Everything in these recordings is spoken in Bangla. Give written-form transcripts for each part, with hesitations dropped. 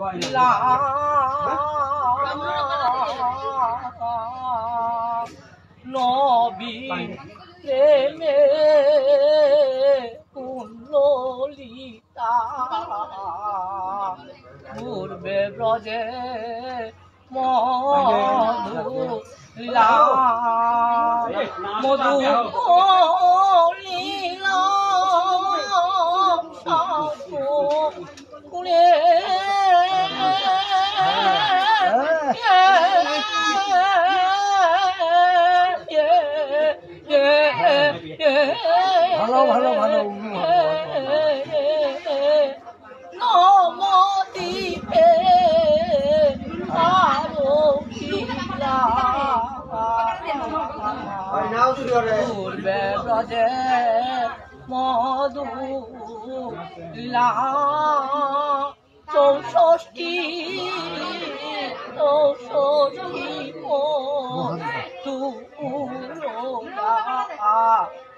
লা নবী প্রেমে কুণ্ডলিতা পূর্বে ব্রজে মধু লীলা মধু লীলা কুড়ে ভালো ভালো ভালো নমদীপে আলোকিলা পূর্বে ব্রজে মধু লীলা চৌষষ্ঠী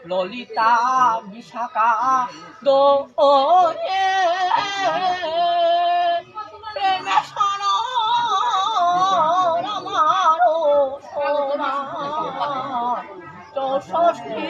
ললিতা বিশাখা দোয়ে প্রেমে আমারো সোনা চৌষষ্ঠী